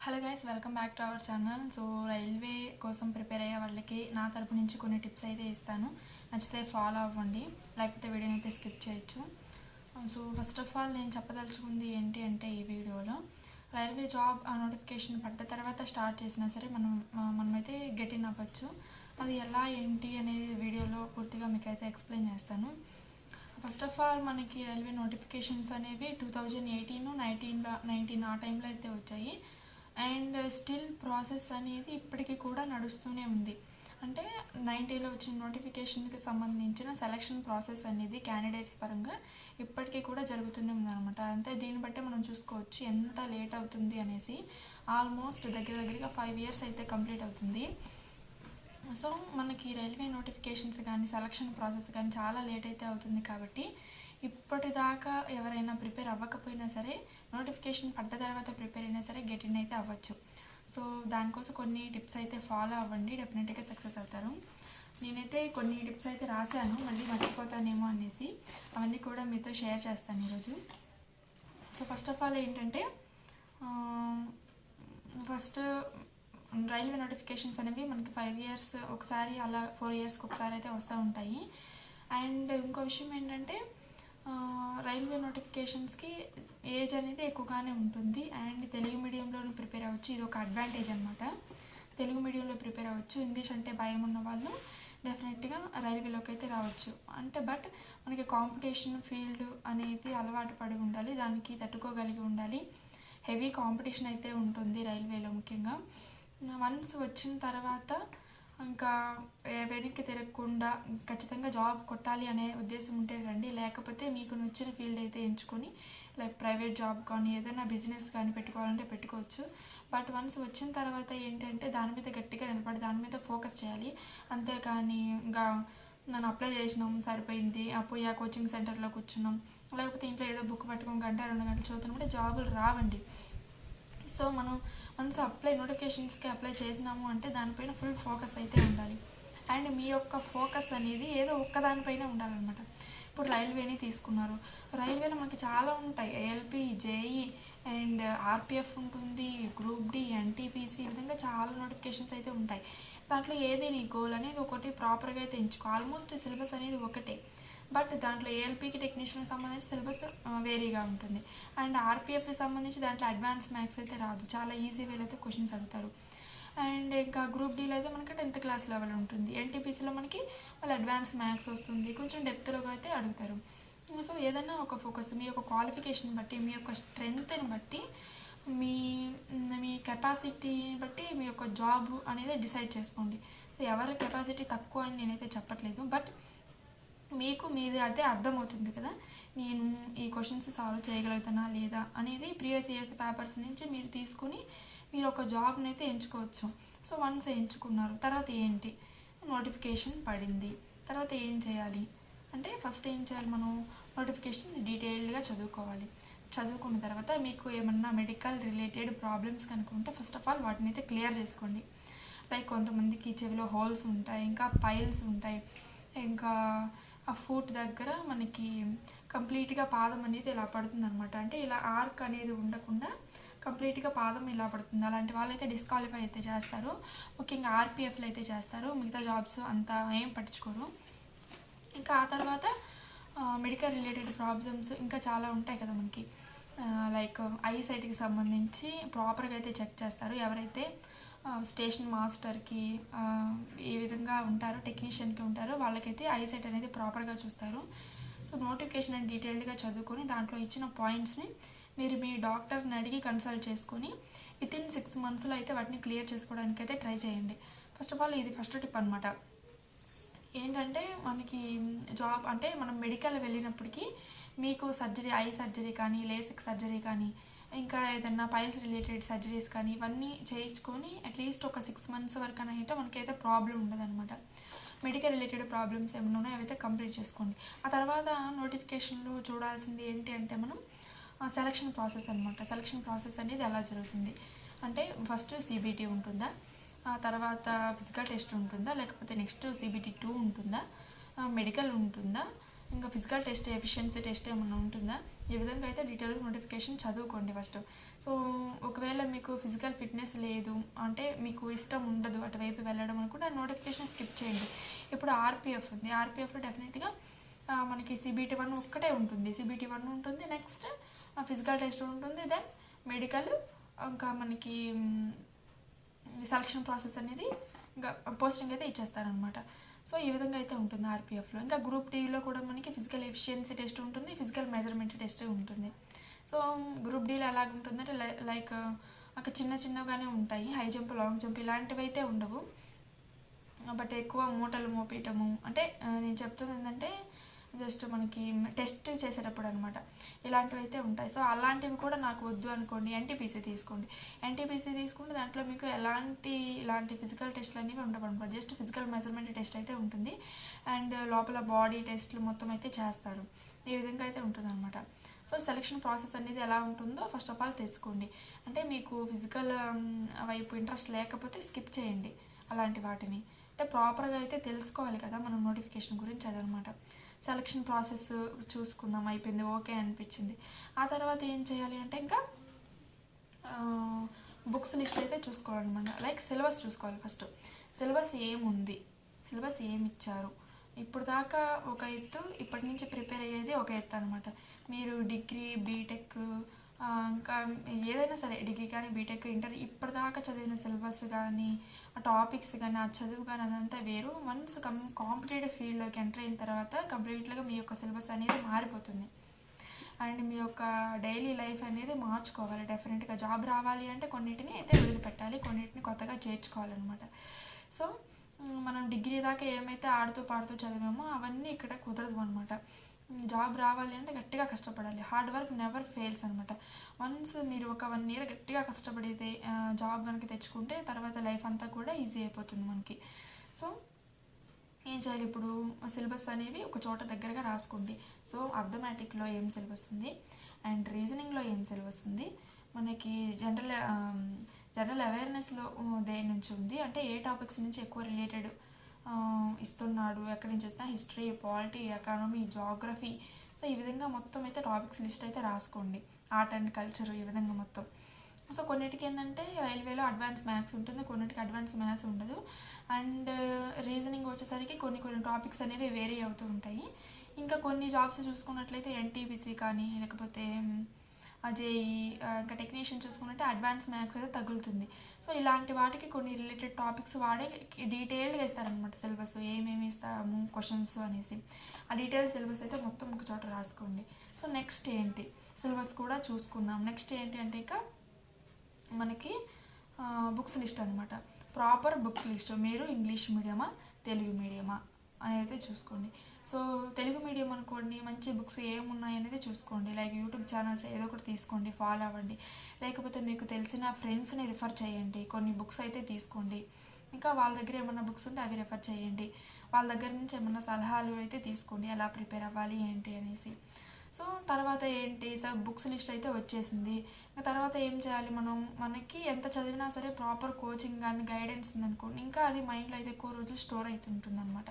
Hello guys, welcome back to our channel. So railway కోసం prepare అయ్యే వాళ్ళకి నా తరపు నుంచి కొన్ని టిప్స్ అయితే ఇస్తాను. నచ్చితే ఫాలో అవ్వండి, లేకపోతే వీడియోని అయితే స్కిప్ చేయొచ్చు. సో ఫస్ట్ ఆఫ్ ఆల్ నేను చెప్పదలుచుకుంది ఏంటి అంటే, ఈ వీడియోలో రైల్వే జాబ్ ఆ నోటిఫికేషన్ పడ్డ తర్వాత స్టార్ట్ చేసినా సరే మనమైతే గెట్ ఇన్ అవ్వచ్చు. అది ఎలా ఏంటి అనేది వీడియోలో పూర్తిగా మీకు అయితే ఎక్స్ప్లెయిన్ చేస్తాను. ఫస్ట్ ఆఫ్ ఆల్ మనకి రైల్వే నోటిఫికేషన్స్ అనేవి 2018-19 ఆ టైంలో అయితే వచ్చాయి. అండ్ స్టిల్ ప్రాసెస్ అనేది ఇప్పటికీ కూడా నడుస్తూనే ఉంది. అంటే 90లో వచ్చిన నోటిఫికేషన్కి సంబంధించిన సెలక్షన్ ప్రాసెస్ అనేది క్యాండిడేట్స్ పరంగా ఇప్పటికీ కూడా జరుగుతూనే ఉందన్నమాట. అంటే దీన్ని బట్టి మనం చూసుకోవచ్చు ఎంత లేట్ అవుతుంది అనేసి. ఆల్మోస్ట్ దగ్గరగా 5 years అయితే కంప్లీట్ అవుతుంది. సో మనకి రైల్వే నోటిఫికేషన్స్ కానీ సెలక్షన్ ప్రాసెస్ కానీ చాలా లేట్ అయితే అవుతుంది. కాబట్టి ఇప్పటిదాకా ఎవరైనా ప్రిపేర్ అవ్వకపోయినా సరే నోటిఫికేషన్ పడ్డ తర్వాత ప్రిపేర్ అయినా సరే గెట్ ఇన్ అయితే అవ్వచ్చు. సో దానికోసం కొన్ని టిప్స్ అయితే ఫాలో అవ్వండి, డెఫినెట్గా సక్సెస్ అవుతారు. నేనైతే కొన్ని టిప్స్ అయితే రాశాను, మళ్ళీ మర్చిపోతానేమో అనేసి అవన్నీ కూడా మీతో షేర్ చేస్తాను ఈరోజు. సో ఫస్ట్ ఆఫ్ ఆల్ ఏంటంటే, ఫస్ట్ రైల్వే నోటిఫికేషన్స్ అనేవి మనకి 5 years ఒకసారి, అలా 4 yearsకి ఒకసారి అయితే వస్తూ ఉంటాయి. అండ్ ఇంకో విషయం ఏంటంటే, రైల్వే నోటిఫికేషన్స్కి ఏజ్ అనేది ఎక్కువగానే ఉంటుంది. అండ్ తెలుగు మీడియంలోనూ ప్రిపేర్ అవ్వచ్చు, ఇది ఒక అడ్వాంటేజ్ అనమాట. తెలుగు మీడియంలో ప్రిపేర్ అవ్వచ్చు. ఇంగ్లీష్ అంటే భయం ఉన్న వాళ్ళు డెఫినెట్గా రైల్వేలోకి అయితే రావచ్చు. అంటే బట్ మనకి కాంపిటీషన్ ఫీల్డ్ అనేది అలవాటు పడి ఉండాలి, దానికి తట్టుకోగలిగి ఉండాలి. హెవీ కాంపిటీషన్ అయితే ఉంటుంది రైల్వేలో ముఖ్యంగా. వన్స్ వచ్చిన తర్వాత ఇంకా వెనక్కి తిరగకుండా ఖచ్చితంగా జాబ్ కొట్టాలి అనే ఉద్దేశం ఉంటే రండి, లేకపోతే మీకు నచ్చిన ఫీల్డ్ అయితే ఎంచుకొని లైక్ ప్రైవేట్ జాబ్ కానీ ఏదైనా బిజినెస్ కానీ పెట్టుకోవాలంటే పెట్టుకోవచ్చు. బట్ వన్స్ వచ్చిన తర్వాత ఏంటంటే దాని మీద గట్టిగా నిలబడి దాని మీద ఫోకస్ చేయాలి. అంతేకాని ఇంకా నన్ను అప్లై చేసినాం సరిపోయింది, పోయి ఆ కోచింగ్ సెంటర్లో కూర్చున్నాం, లేకపోతే ఇంట్లో ఏదో బుక్ పట్టుకొని 1-2 గంటలు చదువుతున్నాం అంటే జాబులు రావండి. సో మనం వన్స్ నోటిఫికేషన్స్కి అప్లై చేసినాము అంటే దానిపైన ఫుల్ ఫోకస్ అయితే ఉండాలి. అండ్ మీ యొక్క ఫోకస్ అనేది ఏదో ఒక్కదానిపైన ఉండాలన్నమాట. ఇప్పుడు రైల్వేని తీసుకున్నారు, రైల్వేలో మనకి చాలా ఉంటాయి, ఏఎల్పి, జేఈ అండ్ ఆర్పిఎఫ్ ఉంటుంది, గ్రూప్ డి, ఎన్టీపీసీ, ఈ విధంగా చాలా నోటిఫికేషన్స్ అయితే ఉంటాయి. దాంట్లో ఏది నీ గోల్ అనేది ఒకటి ప్రాపర్గా అయితే ఎంచుకో. ఆల్మోస్ట్ సిలబస్ అనేది ఒకటే, బట్ దాంట్లో ఏఎల్పీకి టెక్నీషియన్కి సంబంధించి సిలబస్ వేరీగా ఉంటుంది. అండ్ ఆర్పిఎఫ్కి సంబంధించి దాంట్లో అడ్వాన్స్ మ్యాథ్స్ అయితే రాదు, చాలా ఈజీ వేలో అయితే క్వశ్చన్స్ అడుగుతారు. అండ్ ఇంకా గ్రూప్ డీలో అయితే మనకి 10th class లెవెల్ ఉంటుంది. ఎన్టీపీసీలో మనకి వాళ్ళు అడ్వాన్స్ మ్యాథ్స్ వస్తుంది, కొంచెం డెప్త్లో అయితే అడుగుతారు. సో ఏదైనా ఒక ఫోకస్ మీ యొక్క క్వాలిఫికేషన్ బట్టి, మీ యొక్క స్ట్రెంగ్త్ని బట్టి, మీ మీ కెపాసిటీని బట్టి మీ యొక్క జాబ్ అనేది డిసైడ్ చేసుకోండి. సో ఎవరి కెపాసిటీ తక్కువ అని నేనైతే చెప్పట్లేదు, బట్ మీకు మీది అయితే అర్థమవుతుంది కదా, నేను ఈ క్వశ్చన్స్ సాల్వ్ చేయగలుగుతానా లేదా అనేది ప్రీవియస్ ఇయర్స్ పేపర్స్ నుంచి మీరు తీసుకుని మీరు ఒక జాబ్ని అయితే ఎంచుకోవచ్చు. సో వన్స్ ఎంచుకున్నారు తర్వాత ఏంటి, నోటిఫికేషన్ పడింది తర్వాత ఏం చేయాలి అంటే, ఫస్ట్ ఏం చేయాలి, మనం నోటిఫికేషన్ డీటెయిల్డ్గా చదువుకోవాలి. చదువుకున్న తర్వాత మీకు ఏమన్నా మెడికల్ రిలేటెడ్ ప్రాబ్లమ్స్ కనుక ఉంటే ఫస్ట్ ఆఫ్ ఆల్ వాటిని అయితే క్లియర్ చేసుకోండి. లైక్ కొంతమందికి చెవిలో హోల్స్ ఉంటాయి, ఇంకా పైల్స్ ఉంటాయి, ఇంకా ఆ ఫుట్ దగ్గర మనకి కంప్లీట్గా పాదం అనేది ఇలా పడుతుంది అనమాట. అంటే ఇలా ఆర్క్ అనేది ఉండకుండా కంప్లీట్గా పాదం ఇలా పడుతుంది. అలాంటి వాళ్ళైతే డిస్క్వాలిఫై అయితే చేస్తారు, ముఖ్యంగా ఆర్పిఎఫ్లో అయితే చేస్తారు. మిగతా జాబ్స్ అంత ఏం పట్టించుకోరు. ఇంకా ఆ తర్వాత మెడికల్ రిలేటెడ్ ప్రాబ్లమ్స్ ఇంకా చాలా ఉంటాయి కదా మనకి, లైక్ ఐ సైట్కి సంబంధించి ప్రాపర్గా అయితే చెక్ చేస్తారు. ఎవరైతే స్టేషన్ మాస్టర్కి ఏ విధంగా ఉంటారో, టెక్నీషియన్కి ఉంటారో వాళ్ళకైతే ఐసెట్ అనేది ప్రాపర్గా చూస్తారు. సో నోటిఫికేషన్ అని డీటెయిల్డ్గా చదువుకొని దాంట్లో ఇచ్చిన పాయింట్స్ని మీరు మీ డాక్టర్ని అడిగి కన్సల్ట్ చేసుకొని వితిన్ 6 monthsలో అయితే వాటిని క్లియర్ చేసుకోవడానికి అయితే ట్రై చేయండి. ఫస్ట్ ఆఫ్ ఆల్ ఇది ఫస్ట్ టిప్ అనమాట. ఏంటంటే మనకి జాబ్ అంటే మనం మెడికల్ వెళ్ళినప్పటికీ మీకు సర్జరీ, ఐ సర్జరీ కానీ, లేసిక్ సర్జరీ కానీ, ఇంకా ఏదన్నా పైల్స్ రిలేటెడ్ సర్జరీస్ కానీ ఇవన్నీ చేయించుకొని అట్లీస్ట్ ఒక 6 months వరకు అయితే మనకైతే ప్రాబ్లం ఉండదన్నమాట. మెడికల్ రిలేటెడ్ ప్రాబ్లమ్స్ ఏమైనా ఉన్నాయో అవైతే కంప్లీట్ చేసుకోండి. ఆ తర్వాత నోటిఫికేషన్లో చూడాల్సింది ఏంటి అంటే, మనం సెలక్షన్ ప్రాసెస్ అనమాట. సెలక్షన్ ప్రాసెస్ అనేది ఎలా జరుగుతుంది అంటే, ఫస్ట్ సిబిటి ఉంటుందా, ఆ తర్వాత ఫిజికల్ టెస్ట్ ఉంటుందా, లేకపోతే నెక్స్ట్ సిబిటి 2 ఉంటుందా, మెడికల్ ఉంటుందా, ఇంకా ఫిజికల్ టెస్ట్, ఎఫిషియన్సీ టెస్ట్ ఏమైనా ఉంటుందా, ఈ విధంగా అయితే డీటెయిల్గా నోటిఫికేషన్ చదువుకోండి ఫస్ట్. సో ఒకవేళ మీకు మీకు ఫిజికల్ ఫిట్నెస్ లేదు అంటే మీకు ఇష్టం ఉండదు అటువైపు వెళ్ళడం అనుకుంటే నోటిఫికేషన్ స్కిప్ చేయండి. ఇప్పుడు ఆర్పిఎఫ్ ఉంది, ఆర్పిఎఫ్లో డెఫినెట్గా మనకి CBT1 ఒక్కటే ఉంటుంది, CBT1 ఉంటుంది, నెక్స్ట్ ఫిజికల్ టెస్ట్ ఉంటుంది, దెన్ మెడికల్, ఇంకా మనకి సెలక్షన్ ప్రాసెస్ అనేది ఇంకా పోస్టింగ్ అయితే ఇచ్చేస్తారనమాట. సో ఈ విధంగా అయితే ఉంటుంది ఆర్పిఎఫ్లో. ఇంకా గ్రూప్ డీలో కూడా మనకి ఫిజికల్ ఎఫిషియన్సీ టెస్ట్ ఉంటుంది, ఫిజికల్ మెజర్మెంట్ టెస్ట్ ఉంటుంది. సో గ్రూప్ డీలో ఎలాగుంటుందంటే లైక్ అక్కడ చిన్నగానే ఉంటాయి, హై జంప్ లాంగ్ జంప్ ఇలాంటివి అయితే ఉండవు, బట్ ఎక్కువ మూటలు మోపేయటము అంటే నేను చెప్తుంది ఏంటంటే జస్ట్ మనకి టెస్ట్ చేసేటప్పుడు అనమాట, ఇలాంటివి అయితే ఉంటాయి. సో అలాంటివి కూడా నాకు వద్దు అనుకోండి, ఎన్టీపీసీ తీసుకోండి. ఎన్టీపీసీ తీసుకుంటే దాంట్లో మీకు ఇలాంటి ఫిజికల్ టెస్ట్లు అనేవి ఉండవన్నమాట, జస్ట్ ఫిజికల్ మెజర్మెంట్ టెస్ట్ అయితే ఉంటుంది, అండ్ లోపల బాడీ టెస్ట్లు మొత్తం అయితే చేస్తారు. ఈ విధంగా అయితే ఉంటుంది అనమాట. సో సెలక్షన్ ప్రాసెస్ అనేది ఎలా ఉంటుందో ఫస్ట్ ఆఫ్ ఆల్ తెలుసుకోండి. అంటే మీకు ఫిజికల్ వైపు ఇంట్రెస్ట్ లేకపోతే స్కిప్ చేయండి అలాంటి వాటిని. అంటే ప్రాపర్గా అయితే తెలుసుకోవాలి కదా మనం నోటిఫికేషన్ గురించి, అదనమాట. సెలక్షన్ ప్రాసెస్ చూసుకుందాం, అయిపోయింది, ఓకే అనిపించింది. ఆ తర్వాత ఏం చేయాలి అంటే ఇంకా బుక్స్ లిస్ట్ అయితే చూసుకోవాలన్నమాట. లైక్ సిలబస్ చూసుకోవాలి ఫస్ట్. సిలబస్ ఏముంది, సిలబస్ ఏమి ఇచ్చారు, ఇప్పుడు దాకా ఒక ఎత్తు, ఇప్పటి నుంచి ప్రిపేర్ అయ్యేది ఒక ఎత్తు అనమాట. మీరు డిగ్రీ, బీటెక్, ఇంకా ఏదైనా సరే డిగ్రీ కానీ బీటెక్, ఇంటర్ ఇప్పటిదాకా చదివిన సిలబస్ కానీ ఆ టాపిక్స్ కానీ ఆ చదువు కానీ అదంతా వేరు. వన్స్ కాంపిటేటివ్ ఫీల్డ్లోకి ఎంటర్ అయిన తర్వాత కంప్లీట్గా మీ యొక్క సిలబస్ అనేది మారిపోతుంది, అండ్ మీ యొక్క డైలీ లైఫ్ అనేది మార్చుకోవాలి. డెఫినెట్గా జాబ్ రావాలి అంటే కొన్నిటిని అయితే వదిలిపెట్టాలి, కొన్నిటిని కొత్తగా చేర్చుకోవాలన్నమాట. సో మనం డిగ్రీ దాకా ఏమైతే ఆడుతూ పాడుతూ చదివామో అవన్నీ ఇక్కడ కుదరదు అనమాట. జాబ్ రావాలి అంటే గట్టిగా కష్టపడాలి, హార్డ్ వర్క్ నెవర్ ఫెయిల్స్ అనమాట. వన్స్ మీరు ఒక 1 year గట్టిగా కష్టపడితే జాబ్ కనుక తెచ్చుకుంటే తర్వాత లైఫ్ అంతా కూడా ఈజీ అయిపోతుంది మనకి. సో ఏం చేయాలి, ఇప్పుడు సిలబస్ అనేవి ఒక చోట దగ్గరగా రాసుకోండి. సో అర్థమెటిక్లో ఏం సిలబస్ ఉంది, అండ్ రీజనింగ్లో ఏం సిలబస్ ఉంది, మనకి జనరల్ అవేర్నెస్లో దేని నుంచి ఉంది, అంటే ఏ టాపిక్స్ నుంచి ఎక్కువ రిలేటెడ్ ఇస్తున్నాడు, ఎక్కడి నుంచి వస్తున్నా, history, polity, economy, geography. So ఈ విధంగా మొత్తం అయితే టాపిక్స్ లిస్ట్ అయితే రాసుకోండి. ఆర్ట్ అండ్ కల్చర్, ఈ విధంగా మొత్తం. సో కొన్నిటికి ఏంటంటే రైల్వేలో అడ్వాన్స్ మ్యాథ్స్ ఉంటుంది, కొన్నిటికి అడ్వాన్స్ మ్యాథ్స్ ఉండదు, అండ్ రీజనింగ్ వచ్చేసరికి కొన్ని టాపిక్స్ అనేవి వేరీ అవుతూ ఉంటాయి. ఇంకా కొన్ని జాబ్స్ చూసుకున్నట్లయితే ఎన్టీపీసీ కానీ లేకపోతే జేఈ, ఇంకా టెక్నీషియన్ చూసుకున్నట్టే అడ్వాన్స్ మ్యాథ్స్ అయితే తగులుతుంది. సో ఇలాంటి వాటికి కొన్ని రిలేటెడ్ టాపిక్స్ వాడే డీటెయిల్డ్గా ఇస్తారనమాట సిలబస్, ఏమేమి ఇస్తాము క్వశ్చన్స్ అనేసి. ఆ డీటెయిల్ సిలబస్ అయితే మొత్తం ఒక చోట రాసుకోండి. సో నెక్స్ట్ ఏంటి, సిలబస్ కూడా చూసుకుందాం. నెక్స్ట్ ఏంటి అంటే ఇక మనకి బుక్స్ లిస్ట్ అనమాట. ప్రాపర్ బుక్ లిస్ట్, మీరు ఇంగ్లీష్ మీడియమా తెలుగు మీడియమా అనేది చూసుకోండి. సో తెలుగు మీడియం అనుకోండి, మంచి బుక్స్ ఏమున్నాయి అనేది చూసుకోండి. లైక్ యూట్యూబ్ ఛానల్స్ ఏదో ఒకటి తీసుకోండి, ఫాలో అవ్వండి, లేకపోతే మీకు తెలిసిన ఫ్రెండ్స్ని రిఫర్ చేయండి, కొన్ని బుక్స్ అయితే తీసుకోండి. ఇంకా వాళ్ళ దగ్గర ఏమన్నా బుక్స్ ఉంటే అవి రిఫర్ చేయండి, వాళ్ళ దగ్గర నుంచి ఏమన్నా సలహాలు అయితే తీసుకోండి, ఎలా ప్రిపేర్ అవ్వాలి ఏంటి అనేసి. సో తర్వాత ఏంటి, సార్ బుక్స్ లిస్ట్ అయితే వచ్చేసింది. ఇంకా తర్వాత ఏం చేయాలి, మనకి ఎంత చదివినా సరే ప్రాపర్ కోచింగ్ కానీ గైడెన్స్ ఉందనుకోండి, ఇంకా అది మైండ్లో అయితే ఎక్కువ రోజులు స్టోర్ అవుతుంటుంది అనమాట.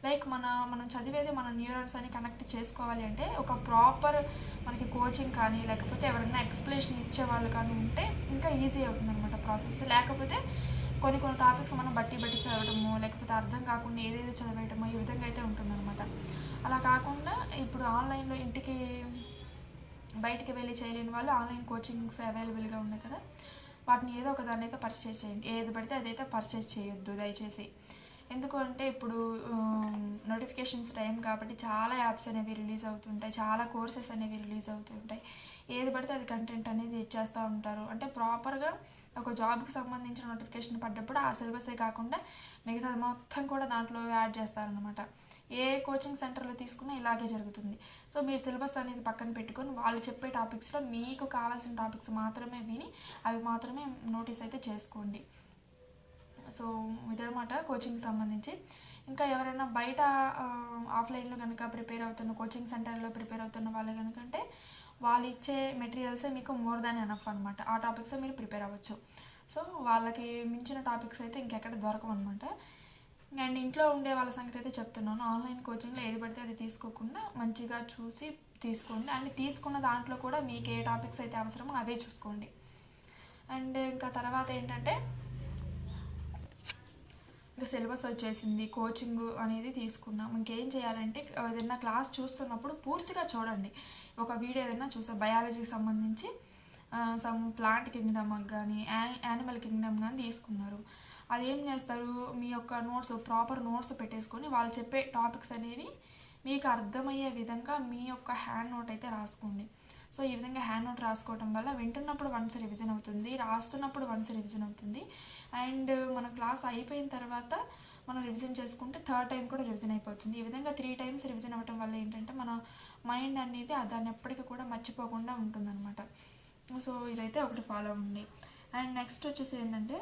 లైక్ మనం చదివేది మన న్యూరాన్స్ అని కనెక్ట్ చేసుకోవాలి అంటే ఒక ప్రాపర్ మనకి కోచింగ్ కానీ లేకపోతే ఎవరైనా ఎక్స్ప్లెనేషన్ ఇచ్చేవాళ్ళు కానీ ఉంటే ఇంకా ఈజీ అవుతుంది అనమాట ప్రాసెస్. లేకపోతే కొన్ని టాపిక్స్ మనం బట్టి చదవడము, లేకపోతే అర్థం కాకుండా ఏదేదో చదివేయడము, ఈ విధంగా అయితే ఉంటుందన్నమాట. అలా కాకుండా ఇప్పుడు ఆన్లైన్లో ఇంటికి బయటికి వెళ్ళి చేయలేని వాళ్ళు ఆన్లైన్ కోచింగ్స్ అవైలబుల్గా ఉన్నాయి కదా, వాటిని ఏదో ఒక దాన్ని అయితే పర్చేస్ చేయండి. ఏది పడితే అదైతే పర్చేస్ చేయొద్దు దయచేసి. ఎందుకు అంటే ఇప్పుడు నోటిఫికేషన్స్ టైం కాబట్టి చాలా యాప్స్ అనేవి రిలీజ్ అవుతుంటాయి, చాలా కోర్సెస్ అనేవి రిలీజ్ అవుతుంటాయి. ఏది పడితే అది కంటెంట్ అనేది ఇచ్చేస్తూ ఉంటారు. అంటే ప్రాపర్గా ఒక జాబ్కి సంబంధించిన నోటిఫికేషన్ పడ్డప్పుడు ఆ సిలబసే కాకుండా మిగతాది మొత్తం కూడా దాంట్లో యాడ్ చేస్తారనమాట. ఏ కోచింగ్ సెంటర్లో తీసుకున్నా ఇలాగే జరుగుతుంది. సో మీరు సిలబస్ అనేది పక్కన పెట్టుకొని వాళ్ళు చెప్పే టాపిక్స్లో మీకు కావాల్సిన టాపిక్స్ మాత్రమే విని అవి మాత్రమే నోటీస్ అయితే చేసుకోండి. సో ఇదనమాట కోచింగ్ సంబంధించి. ఇంకా ఎవరైనా బయట ఆఫ్లైన్లో కనుక ప్రిపేర్ అవుతున్న కోచింగ్ సెంటర్లో ప్రిపేర్ అవుతున్న వాళ్ళు కనుకంటే వాళ్ళు ఇచ్చే మెటీరియల్సే మీకు మోర్ దాన్ ఎనఫ్ అనమాట. ఆ టాపిక్స్ మీరు ప్రిపేర్ అవ్వచ్చు. సో వాళ్ళకి మించిన టాపిక్స్ అయితే ఇంకెక్కడ దొరకవు అనమాట. అండ్ ఇంట్లో ఉండే వాళ్ళ సంగతి అయితే చెప్తున్నాను, ఆన్లైన్ కోచింగ్లో ఏది పడితే అది తీసుకోకుండా మంచిగా చూసి తీసుకోండి. అండ్ తీసుకున్న దాంట్లో కూడా మీకు ఏ టాపిక్స్ అయితే అవసరమో అవే చూసుకోండి. అండ్ ఇంకా తర్వాత ఏంటంటే ఇంకా సిలబస్ వచ్చేసింది, కోచింగ్ అనేది తీసుకున్నాం. ఇంకేం చేయాలంటే ఏదైనా క్లాస్ చూస్తున్నప్పుడు పూర్తిగా చూడండి. ఒక వీడియో ఏదైనా చూసాం బయాలజీకి సంబంధించి సమ్ ప్లాంట్ కింగ్డమ్ కానీ యానిమల్ కింగ్డమ్ కానీ తీసుకున్నారు, అదేం చేస్తారు, మీ యొక్క నోట్స్ ప్రాపర్ నోట్స్ పెట్టేసుకొని వాళ్ళు చెప్పే టాపిక్స్ అనేవి మీకు అర్థమయ్యే విధంగా మీ యొక్క హ్యాండ్ నోట్ అయితే రాసుకోండి. సో ఈ విధంగా హ్యాండ్ నోట్ రాసుకోవడం వల్ల వింటున్నప్పుడు వన్స్ రివిజన్ అవుతుంది, రాస్తున్నప్పుడు వన్స్ రివిజన్ అవుతుంది. అండ్ మన క్లాస్ అయిపోయిన తర్వాత మనం రివిజన్ చేసుకుంటే థర్డ్ టైం కూడా రివిజన్ అయిపోతుంది. ఈ విధంగా 3 times రివిజన్ అవ్వడం వల్ల ఏంటంటే మన మైండ్ అనేది దాన్ని ఎప్పటికీ కూడా మర్చిపోకుండా ఉంటుందన్నమాట. సో ఇదైతే ఒకటి ఫాలో అవ్వండి. అండ్ నెక్స్ట్ వచ్చేసి ఏంటంటే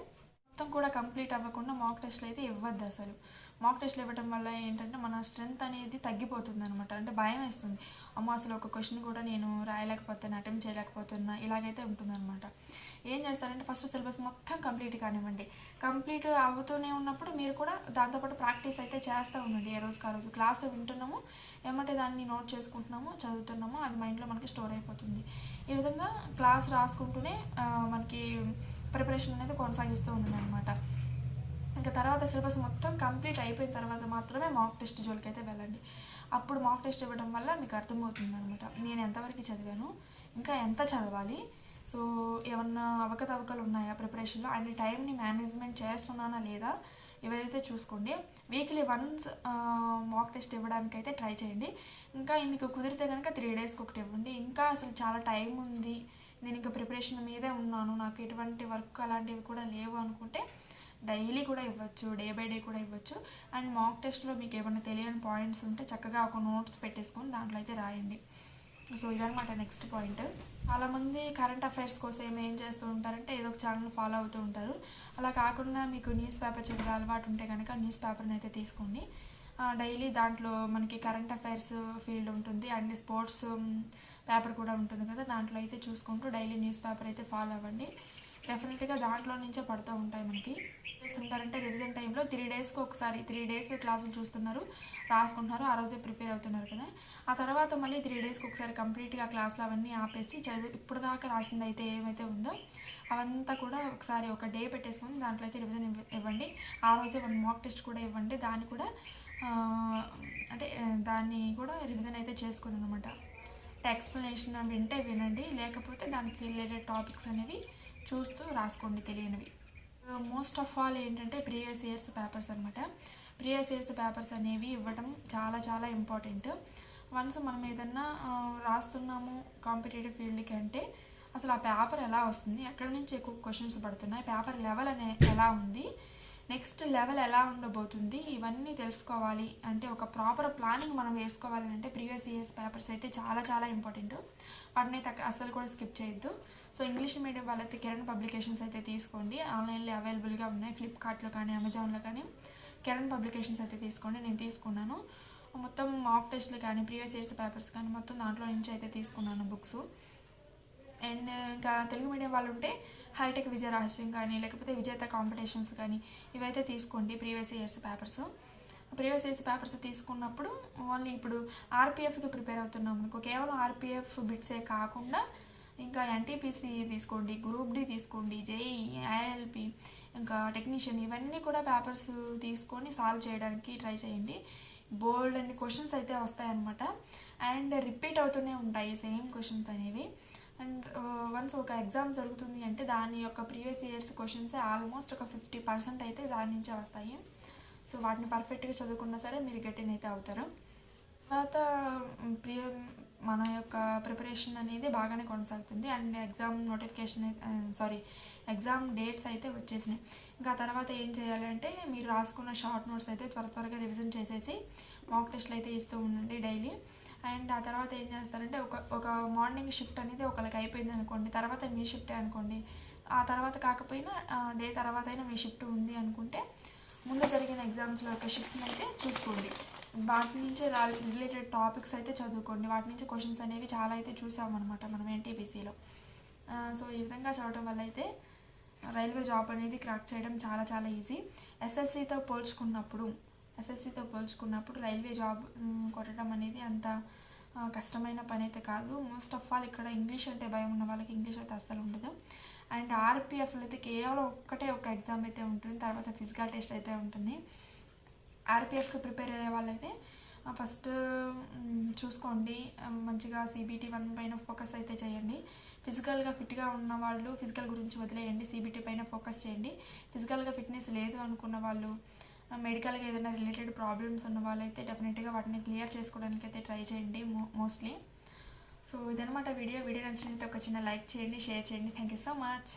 మొత్తం కూడా కంప్లీట్ అవ్వకుండా మాక్ టెస్ట్లు అయితే ఇవ్వద్దు అసలు. మాక్ టెస్ట్లు ఇవ్వడం వల్ల ఏంటంటే మన స్ట్రెంత్ అనేది తగ్గిపోతుంది అనమాట. అంటే భయం వేస్తుంది, అమ్మ అసలు ఒక క్వశ్చన్ కూడా నేను రాయలేకపోతున్నా, అటెంప్ట్ చేయలేకపోతున్నా, ఇలాగైతే ఉంటుందన్నమాట. ఏం చేస్తారంటే ఫస్ట్ సిలబస్ మొత్తం కంప్లీట్ కానివ్వండి. కంప్లీట్ అవుతూనే ఉన్నప్పుడు మీరు కూడా దాంతోపాటు ప్రాక్టీస్ అయితే చేస్తూ ఉండండి. ఏ రోజుకి ఆ రోజు క్లాస్ వింటున్నాము, ఏమంటే దాన్ని నోట్ చేసుకుంటున్నాము, చదువుతున్నాము, అది మైండ్లో మనకి స్టోర్ అయిపోతుంది. ఈ విధంగా క్లాస్ రాసుకుంటూనే మనకి ప్రిపరేషన్ అనేది కొనసాగిస్తూ ఉంటుంది అనమాట. ఇంకా తర్వాత సిలబస్ మొత్తం కంప్లీట్ అయిపోయిన తర్వాత మాత్రమే మాక్ టెస్ట్ జోలికి అయితే వెళ్ళండి. అప్పుడు మాక్ టెస్ట్ ఇవ్వడం వల్ల మీకు అర్థమవుతుంది అనమాట, నేను ఎంతవరకు చదివాను, ఇంకా ఎంత చదవాలి, సో ఏమన్నా అవకతవకలు ఉన్నాయా ప్రిపరేషన్లో, అండ్ టైంని మేనేజ్మెంట్ చేస్తున్నానా లేదా, ఇవైతే చూసుకోండి. వీక్లీ వన్స్ మాక్ టెస్ట్ ఇవ్వడానికి అయితే ట్రై చేయండి. ఇంకా మీకు కుదిరితే కనుక 3 daysకి ఒకటి ఇవ్వండి. ఇంకా అసలు చాలా టైం ఉంది, నేను ఇంకా ప్రిపరేషన్ మీదే ఉన్నాను, నాకు ఎటువంటి వర్క్ అలాంటివి కూడా లేవు అనుకుంటే డైలీ కూడా ఇవ్వచ్చు, డే బై డే కూడా ఇవ్వచ్చు. అండ్ మాక్ టెస్ట్లో మీకు ఏమైనా తెలియని పాయింట్స్ ఉంటే చక్కగా ఒక నోట్స్ పెట్టేసుకొని దాంట్లో అయితే రాయండి. సో ఇదనమాట నెక్స్ట్ పాయింట్. చాలామంది కరెంట్ అఫైర్స్ కోసం ఏం చేస్తూ ఉంటారంటే ఏదో ఒక ఛానల్ ఫాలో అవుతూ ఉంటారు. అలా కాకుండా మీకు న్యూస్ పేపర్ చదివే అలవాటు ఉంటే కనుక న్యూస్ పేపర్ని అయితే తీసుకోండి. డైలీ దాంట్లో మనకి కరెంట్ అఫైర్స్ ఫీల్డ్ ఉంటుంది అండ్ స్పోర్ట్స్ పేపర్ కూడా ఉంటుంది కదా, దాంట్లో అయితే చూసుకుంటూ డైలీ న్యూస్ పేపర్ అయితే ఫాలో అవ్వండి. డెఫినెట్గా దాంట్లో నుంచే పడుతూ ఉంటాయి మనకి. చేస్తుంటారంటే రివిజన్ టైంలో 3 daysకి ఒకసారి 3 days క్లాసులు చూస్తున్నారు, రాసుకుంటున్నారు, ఆ రోజే ప్రిపేర్ అవుతున్నారు కదా, ఆ తర్వాత మళ్ళీ 3 daysకి ఒకసారి కంప్లీట్గా క్లాసులు అవన్నీ ఆపేసి ఇప్పుడు దాకా రాసింది అయితే ఏమైతే ఉందో అవంతా కూడా ఒకసారి ఒక డే పెట్టేసుకొని దాంట్లో అయితే రివిజన్ ఇవ్వండి. ఆ రోజే 1 మాక్ టెస్ట్ కూడా ఇవ్వండి, దాన్ని కూడా అంటే దాన్ని కూడా రివిజన్ అయితే చేసుకోండి అనమాట. ఎక్స్ప్లెనేషన్ వింటే వినండి, లేకపోతే దానికి రిలేటెడ్ టాపిక్స్ అనేవి చూస్తూ రాసుకోండి తెలియనివి. మోస్ట్ ఆఫ్ ఆల్ ఏంటంటే ప్రీవియస్ ఇయర్స్ పేపర్స్ అనమాట. ప్రీవియస్ ఇయర్స్ పేపర్స్ అనేవి ఇవ్వడం చాలా చాలా ఇంపార్టెంట్. వన్స్ మనం ఏదన్నా రాస్తున్నాము కాంపిటేటివ్ ఫీల్డ్కి అంటే అసలు ఆ పేపర్ ఎలా వస్తుంది, ఎక్కడి నుంచి ఎక్కువ క్వశ్చన్స్ పడుతున్నాయి, పేపర్ లెవెల్ ఎలా ఉంది, నెక్స్ట్ లెవెల్ ఎలా ఉండబోతుంది, ఇవన్నీ తెలుసుకోవాలి అంటే ఒక ప్రాపర్ ప్లానింగ్ మనం వేసుకోవాలి అంటే ప్రీవియస్ ఇయర్స్ పేపర్స్ అయితే చాలా చాలా ఇంపార్టెంట్. వాటిని అస్సలు కూడా స్కిప్ చేయొద్దు. సో ఇంగ్లీష్ మీడియం వాళ్ళైతే కిరణ్ పబ్లికేషన్స్ అయితే తీసుకోండి, ఆన్లైన్లో అవైలబుల్గా ఉన్నాయి, ఫ్లిప్కార్ట్లో కానీ అమెజాన్లో కానీ కిరణ్ పబ్లికేషన్స్ అయితే తీసుకోండి. నేను తీసుకున్నాను మొత్తం మాక్ టెస్ట్లు కానీ ప్రీవియస్ ఇయర్స్ పేపర్స్ కానీ మొత్తం దాంట్లో నుంచి అయితే తీసుకున్నాను బుక్స్. అండ్ ఇంకా తెలుగు మీడియం వాళ్ళు ఉంటే హైటెక్ విజయ రహస్యం కానీ లేకపోతే విజేత కాంపిటీషన్స్ కానీ ఇవైతే తీసుకోండి. ప్రీవియస్ ఇయర్స్ పేపర్స్ తీసుకున్నప్పుడు ఓన్లీ ఇప్పుడు ఆర్పిఎఫ్కి ప్రిపేర్ అవుతున్నాం అనుకో, కేవలం ఆర్పిఎఫ్ బిట్సే కాకుండా ఇంకా ఎన్టీపీసీ తీసుకోండి, గ్రూప్ డి తీసుకోండి, జేఈ, ఐఎల్పి, ఇంకా టెక్నీషియన్, ఇవన్నీ కూడా పేపర్స్ తీసుకొని సాల్వ్ చేయడానికి ట్రై చేయండి. బోల్డ్ అన్ని క్వశ్చన్స్ అయితే వస్తాయన్నమాట అండ్ రిపీట్ అవుతూనే ఉంటాయి సేమ్ క్వశ్చన్స్ అనేవి. అండ్ వన్స్ ఒక ఎగ్జామ్ జరుగుతుంది అంటే దాని యొక్క ప్రీవియస్ ఇయర్స్ క్వశ్చన్సే ఆల్మోస్ట్ ఒక 50% అయితే దాని నుంచే వస్తాయి. సో వాటిని పర్ఫెక్ట్గా చదువుకున్నా సరే మీరు గెటిన్ అయితే అవుతారు. తర్వాత మన యొక్క ప్రిపరేషన్ అనేది బాగానే కొనసాగుతుంది అండ్ ఎగ్జామ్ డేట్స్ అయితే వచ్చేసినాయి. ఇంకా తర్వాత ఏం చేయాలంటే మీరు రాసుకున్న షార్ట్ నోట్స్ అయితే త్వరగా రివిజన్ చేసేసి మాక్ టెస్ట్లు అయితే ఇస్తూ ఉండండి డైలీ. అండ్ ఆ తర్వాత ఏం చేస్తారంటే ఒక మార్నింగ్ షిఫ్ట్ అనేది ఒకరికి అయిపోయింది అనుకోండి, తర్వాత మీ షిఫ్టే అనుకోండి, ఆ తర్వాత కాకపోయినా డే తర్వాత అయినా మీ షిఫ్ట్ ఉంది అనుకుంటే ముందు జరిగిన ఎగ్జామ్స్లో యొక్క షిఫ్ట్ని అయితే చూసుకోండి, వాటి నుంచే రిలేటెడ్ టాపిక్స్ అయితే చదువుకోండి. వాటి నుంచి క్వశ్చన్స్ అనేవి చాలా అయితే చూసామన్నమాట మనం ఎన్టీపీసీలో. సో ఈ విధంగా చదవడం వల్ల అయితే రైల్వే జాబ్ అనేది క్రాక్ చేయడం చాలా చాలా ఈజీ. ఎస్ఎస్సితో పోల్చుకున్నప్పుడు రైల్వే జాబ్ కొట్టడం అనేది అంత కష్టమైన పని అయితే కాదు. మోస్ట్ ఆఫ్ ఆల్ ఇక్కడ ఇంగ్లీష్ అంటే భయం ఉన్న వాళ్ళకి ఇంగ్లీష్ అయితే అస్సలు ఉండదు. అండ్ ఆర్పిఎఫ్లో అయితే కేవలం ఒక ఎగ్జామ్ అయితే ఉంటుంది, తర్వాత ఫిజికల్ టెస్ట్ అయితే ఉంటుంది. ఆర్పిఎఫ్కి ప్రిపేర్ అయ్యే వాళ్ళైతే ఫస్ట్ చూసుకోండి, మంచిగా CBT 1 పైన ఫోకస్ అయితే చేయండి. ఫిజికల్గా ఫిట్గా ఉన్న వాళ్ళు ఫిజికల్ గురించి వదిలేయండి, CBT పైన ఫోకస్ చేయండి. ఫిజికల్గా ఫిట్నెస్ లేదు అనుకున్న వాళ్ళు, మెడికల్గా ఏదైనా రిలేటెడ్ ప్రాబ్లమ్స్ ఉన్న వాళ్ళైతే డెఫినెట్గా వాటిని క్లియర్ చేసుకోవడానికి అయితే ట్రై చేయండి మోస్ట్లీ. సో ఇదనమాట వీడియో నచ్చినట్లయితే ఒక చిన్న లైక్ చేయండి, షేర్ చేయండి. Thank you so much.